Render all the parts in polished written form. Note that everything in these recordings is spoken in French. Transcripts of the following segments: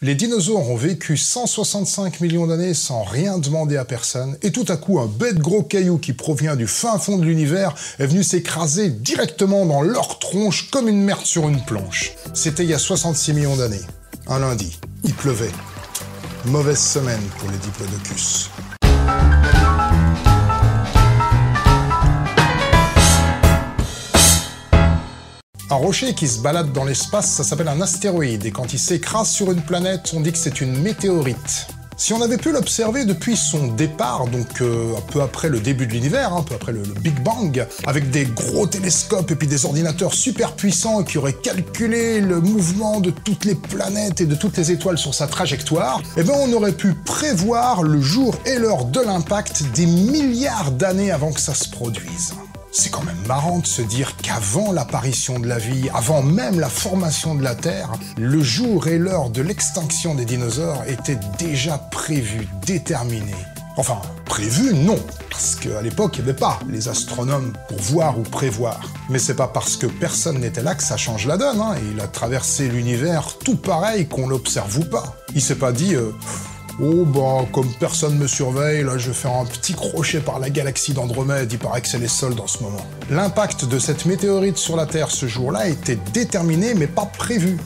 Les dinosaures ont vécu 165 millions d'années sans rien demander à personne, et tout à coup, un bête gros caillou qui provient du fin fond de l'univers est venu s'écraser directement dans leur tronche comme une merde sur une planche. C'était il y a 66 millions d'années. Un lundi. Il pleuvait. Mauvaise semaine pour les diplodocus. Un rocher qui se balade dans l'espace, ça s'appelle un astéroïde, et quand il s'écrase sur une planète, on dit que c'est une météorite. Si on avait pu l'observer depuis son départ, donc un peu après le début de l'univers, un peu après le Big Bang, avec des gros télescopes et puis des ordinateurs super puissants qui auraient calculé le mouvement de toutes les planètes et de toutes les étoiles sur sa trajectoire, eh ben on aurait pu prévoir le jour et l'heure de l'impact des milliards d'années avant que ça se produise. C'est quand même marrant de se dire qu'avant l'apparition de la vie, avant même la formation de la Terre, le jour et l'heure de l'extinction des dinosaures étaient déjà prévus, déterminés. Enfin, prévus, non, parce qu'à l'époque, il n'y avait pas les astronomes pour voir ou prévoir. Mais c'est pas parce que personne n'était là que ça change la donne, hein. Il a traversé l'univers tout pareil qu'on l'observe ou pas. Il s'est pas dit oh bah, comme personne me surveille, là je vais faire un petit crochet par la galaxie d'Andromède, il paraît que c'est les soldes en ce moment. L'impact de cette météorite sur la Terre ce jour-là était déterminé mais pas prévu.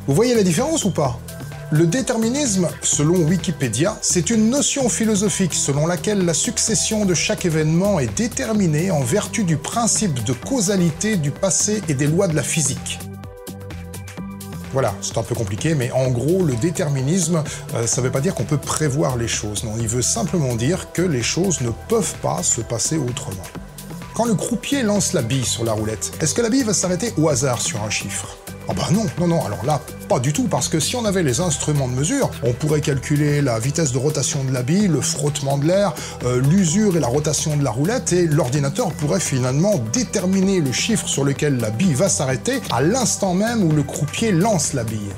Vous voyez la différence ou pas? Le déterminisme, selon Wikipédia, c'est une notion philosophique selon laquelle la succession de chaque événement est déterminée en vertu du principe de causalité du passé et des lois de la physique. Voilà, c'est un peu compliqué, mais en gros, le déterminisme, ça ne veut pas dire qu'on peut prévoir les choses. Non, il veut simplement dire que les choses ne peuvent pas se passer autrement. Quand le croupier lance la bille sur la roulette, est-ce que la bille va s'arrêter au hasard sur un chiffre? Ah bah non, alors là, pas du tout, parce que si on avait les instruments de mesure, on pourrait calculer la vitesse de rotation de la bille, le frottement de l'air, l'usure et la rotation de la roulette, et l'ordinateur pourrait finalement déterminer le chiffre sur lequel la bille va s'arrêter à l'instant même où le croupier lance la bille.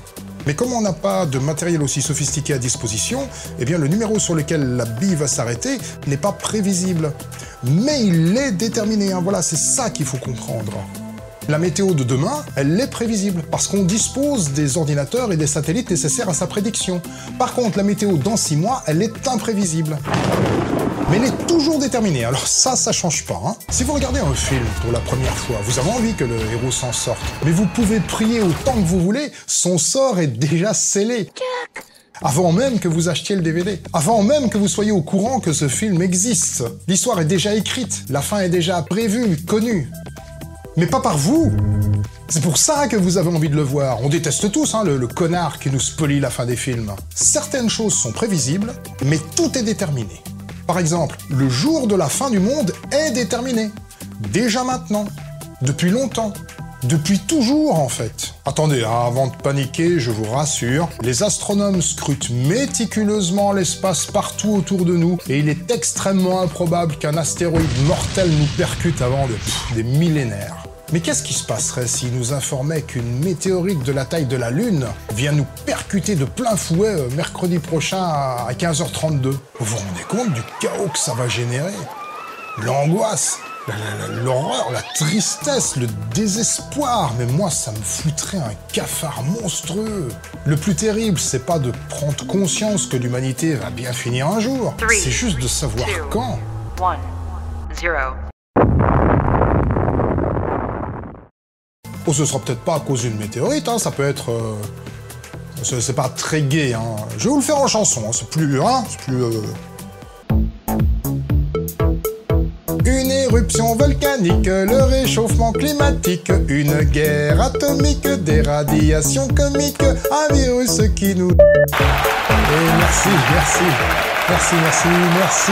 Mais comme on n'a pas de matériel aussi sophistiqué à disposition, eh bien le numéro sur lequel la bille va s'arrêter n'est pas prévisible. Mais il est déterminé, hein, voilà, c'est ça qu'il faut comprendre. La météo de demain, elle est prévisible, parce qu'on dispose des ordinateurs et des satellites nécessaires à sa prédiction. Par contre, la météo dans 6 mois, elle est imprévisible. Mais elle est toujours déterminée, alors ça change pas, hein. Si vous regardez un film pour la première fois, vous avez envie que le héros s'en sorte, mais vous pouvez prier autant que vous voulez, son sort est déjà scellé. Avant même que vous achetiez le DVD, avant même que vous soyez au courant que ce film existe. L'histoire est déjà écrite, la fin est déjà prévue, connue. Mais pas par vous. C'est pour ça que vous avez envie de le voir. On déteste tous hein, le connard qui nous spolie la fin des films. Certaines choses sont prévisibles, mais tout est déterminé. Par exemple, le jour de la fin du monde est déterminé. Déjà maintenant. Depuis longtemps. Depuis toujours, en fait. Attendez, hein, avant de paniquer, je vous rassure, les astronomes scrutent méticuleusement l'espace partout autour de nous, et il est extrêmement improbable qu'un astéroïde mortel nous percute avant des millénaires. Mais qu'est-ce qui se passerait s'il nous informait qu'une météorite de la taille de la Lune vient nous percuter de plein fouet mercredi prochain à 15h32? Vous vous rendez compte du chaos que ça va générer? L'angoisse, l'horreur, la tristesse, le désespoir, mais moi ça me foutrait un cafard monstrueux. Le plus terrible, c'est pas de prendre conscience que l'humanité va bien finir un jour, c'est juste de savoir quand. 1, 0. Oh, ce sera peut-être pas à cause d'une météorite, hein, ça peut être... c'est pas très gai, hein. Je vais vous le faire en chanson, hein, c'est plus... Une éruption volcanique, le réchauffement climatique, une guerre atomique, des radiations comiques, un virus qui nous... Et merci. C'est bon, merci.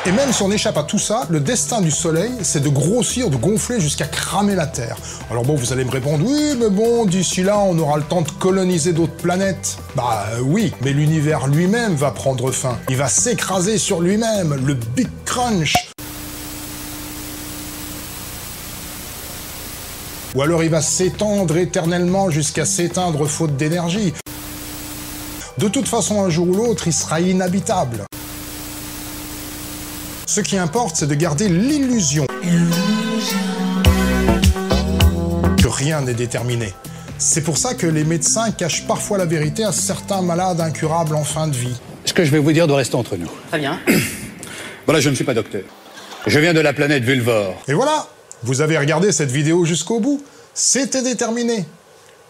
Et même si on échappe à tout ça, le destin du Soleil, c'est de grossir, de gonfler jusqu'à cramer la Terre. Alors bon, vous allez me répondre, oui, mais bon, d'ici là, on aura le temps de coloniser d'autres planètes. Bah oui, mais l'univers lui-même va prendre fin. Il va s'écraser sur lui-même, le Big Crunch. Ou alors il va s'étendre éternellement jusqu'à s'éteindre faute d'énergie. De toute façon, un jour ou l'autre, il sera inhabitable. Ce qui importe, c'est de garder l'illusion que rien n'est déterminé. C'est pour ça que les médecins cachent parfois la vérité à certains malades incurables en fin de vie. Ce que je vais vous dire doit rester entre nous. Très bien. Voilà, je ne suis pas docteur. Je viens de la planète Vulvore. Et voilà, vous avez regardé cette vidéo jusqu'au bout. C'était déterminé,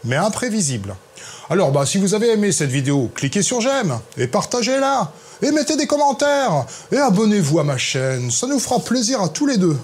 mais imprévisible. Alors, si vous avez aimé cette vidéo, cliquez sur j'aime et partagez-la. Et mettez des commentaires. Et abonnez-vous à ma chaîne, ça nous fera plaisir à tous les deux.